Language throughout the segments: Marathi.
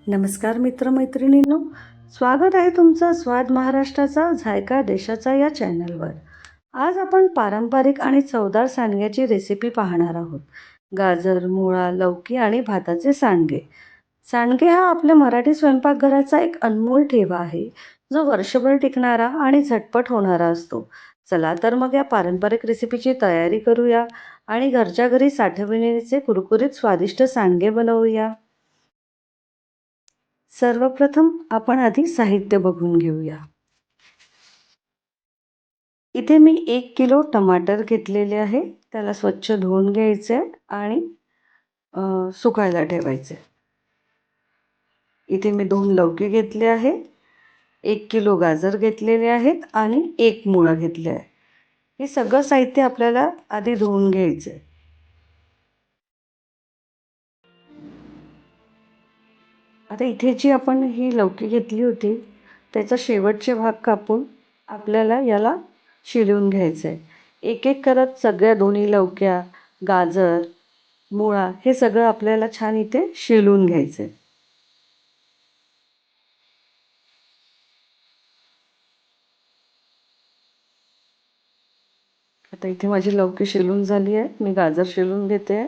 नमस्कार मित्रमैत्रिणींनो, स्वागत आहे तुमचं स्वाद महाराष्ट्राचा झायका देशाचा या चॅनलवर. आज आपण पारंपरिक आणि चवदार सांडग्याची रेसिपी पाहणार आहोत. गाजर, मुळा, लौकी आणि भाताचे सांडगे. सांडगे हा आपल्या मराठी स्वयंपाकघराचा एक अनमोल ठेवा आहे, जो वर्षभर टिकणारा आणि झटपट होणारा असतो. चला तर मग या पारंपरिक रेसिपीची तयारी करूया आणि घरच्या घरी साठवणीचे कुरकुरीत स्वादिष्ट सांडगे बनवूया. सर्वप्रथम आपण आधी साहित्य बघून घेऊया. इथे मी 1 किलो टमाटर घेतलेले आहे. त्याला स्वच्छ धुवून घ्यायचे आणि सुकायला ठेवायचे. इथे मी 2 लौकी घेतले आहे. 1 किलो गाजर घेतलेले आहेत आणि 1 मुळा घेतले आहे. हे सगळं साहित्य आपल्याला आधी धुवून घ्यायचं. आता इथे जी आपण ही लौकी घेतली होती, त्याचा शेवटचे भाग कापून आपल्याला याला शिजवून घ्यायचं आहे. एक एक करत सगळ्या दोन्ही लौक्या, गाजर, मुळा हे सगळं आपल्याला छान इथे शिजवून घ्यायचं आहे. आता इथे माझी लौकी शिजवून झाली आहे. मी गाजर शिजवून घेते.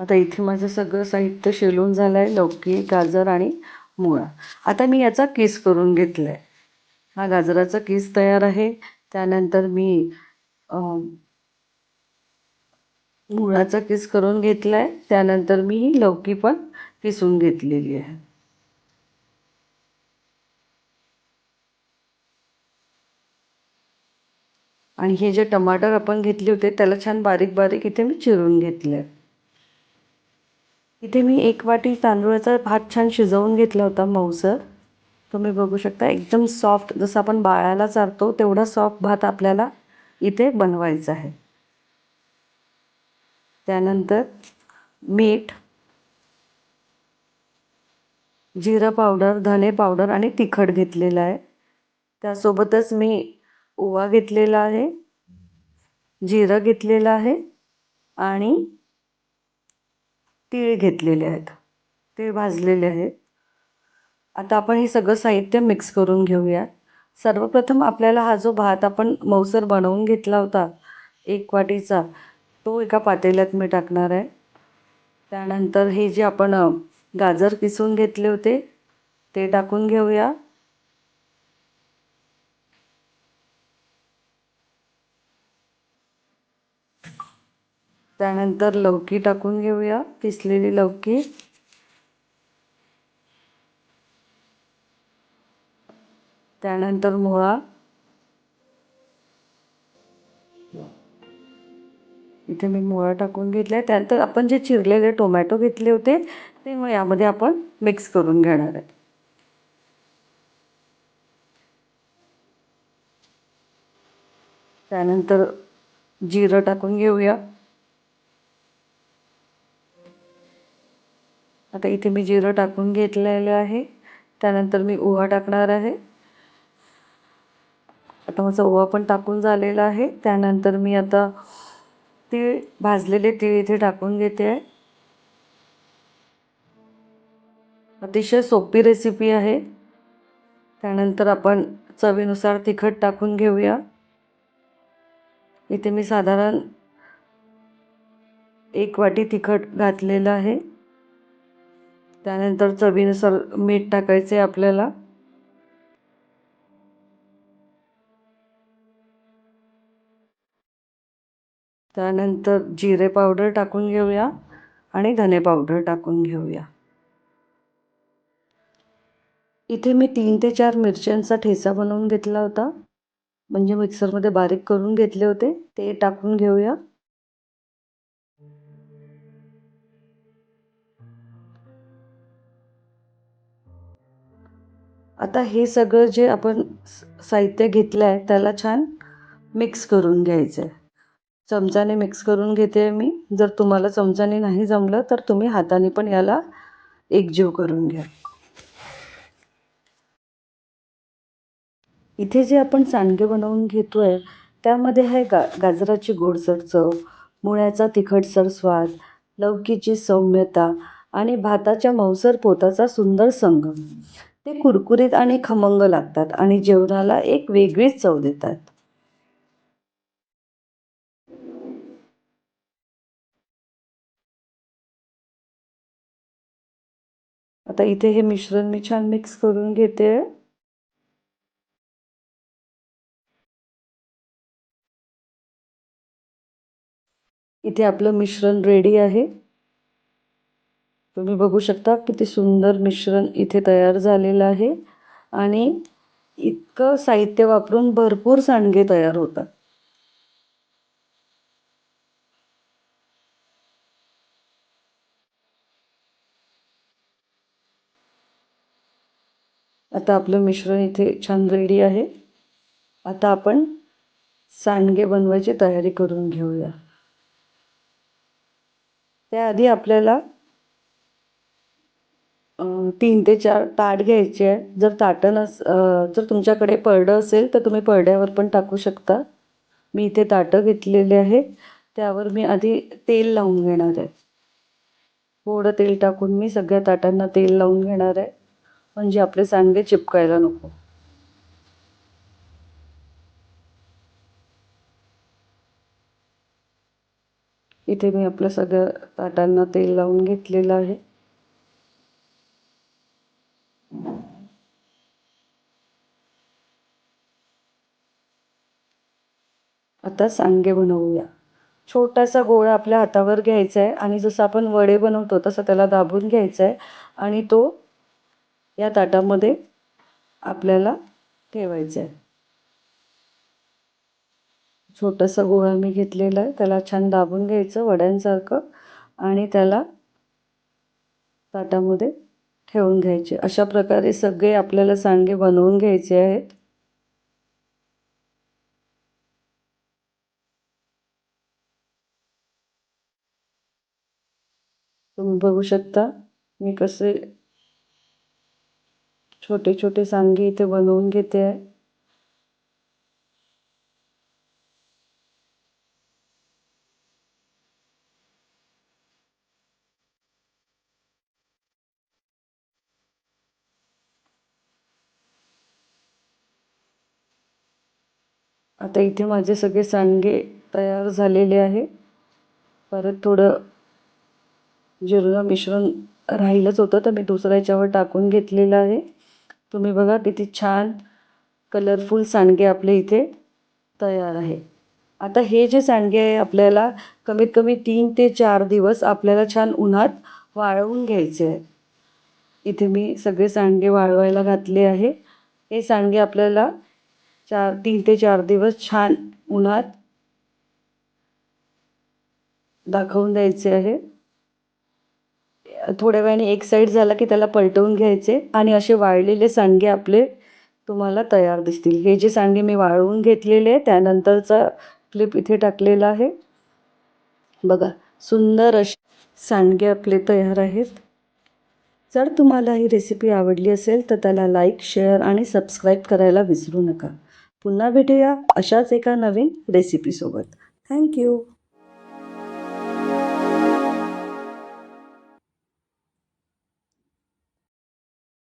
आता इथे माझं सगळं साहित्य शिजवून झालं आहे. लौकी, गाजर आणि मुळा. आता मी याचा किस करून घेतला आहे. हा गाजराचा किस तयार आहे. त्यानंतर मी मुळाचा किस करून घेतला आहे. त्यानंतर मी ही लौकी पण किसून घेतलेली आहे. आणि हे जे टमाटर आपण घेतले होते त्याला छान बारीक बारीक इथे मी चिरून घेतले. इथे मी 1 वाटी तांदूळाचा भात छान शिजवून घेतला होता मऊसर. तुम्ही बघू शकता एकदम सॉफ्ट, जसं आपण बाळाला चारतो तेवढा सॉफ्ट भात आपल्याला इथे बनवायचा आहे. त्यानंतर मीठ, जिरं पावडर, धने पावडर आणि तिखट घेतलेलं आहे. त्यासोबतच मी ओवा घेतलेला आहे, जिरं घेतलेलं आहे आणि तीळ घेतलेले आहेत. ते भाजलेले आहेत. आता आपण हे सगळं साहित्य मिक्स करून घेऊया. सर्वप्रथम आपल्याला हा जो भात आपण मऊसर बनवून घेतला होता 1 वाटीचा, तो एका पातेल्यात मी टाकणार आहे. त्यानंतर हे जे आपण गाजर किसून घेतले होते ते टाकून घेऊया. त्यानंतर लौकी टाकून घेऊया, किसलेली लौकी. त्यानंतर मुळा. इथे मी मुळा टाकून घेतला आहे. त्यानंतर आपण जे चिरलेले टोमॅटो घेतले होते ते मग यामध्ये आपण मिक्स करून घेणार आहे. त्यानंतर जिरं टाकून घेऊया. आता इथे मी जिरं टाकून घेतलेलं आहे. त्यानंतर मी ओवा टाकणार आहे. आता माझा ओवा पण टाकून झालेला आहे. त्यानंतर मी आता तीळ, भाजलेले तीळ इथे टाकून घेते आहे. अतिशय सोपी रेसिपी आहे. त्यानंतर आपण चवीनुसार तिखट टाकून घेऊया. इथे मी साधारण 1 वाटी तिखट घातलेलं आहे. त्यानंतर चवीनुसार मीठ टाकायचे आपल्याला. त्यानंतर जिरे पावडर टाकून घेऊया आणि धने पावडर टाकून घेऊया. इथे मी 3 ते 4 मिरच्यांचा ठेचा बनवून घेतला होता, म्हणजे मिक्सरमध्ये बारीक करून घेतले होते, ते टाकून घेऊया. आता हे सगळं जे आपण साहित्य घेतलं आहे त्याला छान मिक्स करून घ्यायचं आहे. चमच्याने मिक्स करून घेते मी. जर तुम्हाला चमच्याने नाही जमलं तर तुम्ही हाताने पण याला एकजीव करून घ्या. इथे जे आपण सांडगे बनवून घेतोय त्यामध्ये आहे गाजराची गोडसर चव, मुळ्याचा तिखटसर स्वाद, लौकीची सौम्यता आणि भाताच्या मऊसर पोताचा सुंदर संगम. ते कुरकुरीत आणि खमंग लागतात आणि जेवणाला एक वेगळीच चव देतात. आता इथे हे मिश्रण मी छान मिक्स करून घेते. इथे आपलं मिश्रण रेडी आहे. तुम्ही बघू शकता किती सुंदर मिश्रण इथे तयार झालेलं आहे आणि इतकं साहित्य वापरून भरपूर सांडगे तयार होतात. आता आपलं मिश्रण इथे छान रेडी आहे. आता आपण सांडगे बनवायची तयारी करून घेऊया. त्याआधी आपल्याला 3 ते 4 ताट घ्यायचे आहे. जर तुमच्याकडे परडं असेल तर तुम्ही परड्यावर पण टाकू शकता. मी इथे ताटं घेतलेले आहे. त्यावर मी आधी तेल लावून घेणार आहे. थोडं तेल टाकून मी सगळ्या ताटांना तेल लावून घेणार आहे. म्हणजे आपले सांडगे चिपकायला नको. इथे मी आपल्या सगळ्या ताटांना तेल लावून घेतलेलं आहे. आता सांडगे बनवूया. छोटासा गोळा आपल्या हातावर घ्यायचा आहे आणि जसं आपण वडे बनवतो तसं त्याला दाबून घ्यायचं आहे आणि तो या ताटामध्ये आपल्याला ठेवायचा आहे. छोटासा गोळा मी घेतलेला आहे. त्याला छान दाबून घ्यायचं वड्यांसारखं आणि त्याला ताटामध्ये ठेवून घ्यायचे. अशा प्रकारे सगळे आपल्याला सांडगे बनवून घ्यायचे आहेत. तुम्ही बघू शकता मी कसे छोटे छोटे सांडगे इथे बनवून घेते आहे. आता इथे माझे सगळे सांडगे तयार झालेले आहे. परत थोडं जिरं मिश्रण राहिलंच होतं तर मी दुसऱ्या ह्याच्यावर टाकून घेतलेलं आहे. तुम्ही बघा किती छान कलरफुल सांडगे आपले इथे तयार आहे. आता हे जे सांडगे आहे आपल्याला कमीत कमी 3 ते 4 दिवस आपल्याला छान उन्हात वाळवून घ्यायचे आहे. इथे मी सगळे सांडगे वाळवायला घातले आहे. हे सांडगे आपल्याला 3 ते 4 दिवस छान उन्हात दाखवून द्यायचे आहे. थोड्या वेळाने एक साईड झाला की त्याला पलटवून घ्यायचे आणि असे वाळलेले सांडगे आपले तुम्हाला तयार दिसतील. हे जे सांडगे मी वाळवून घेतलेले आहे त्यानंतरचा क्लिप इथे टाकलेला आहे. बघा सुंदर असे सांडगे आपले तयार आहेत. जर तुम्हाला ही रेसिपी आवडली असेल तर त्याला लाईक, शेअर आणि सबस्क्राईब करायला विसरू नका. पुन्हा भेटूया अशाच एका नवीन रेसिपीसोबत. थँक्यू.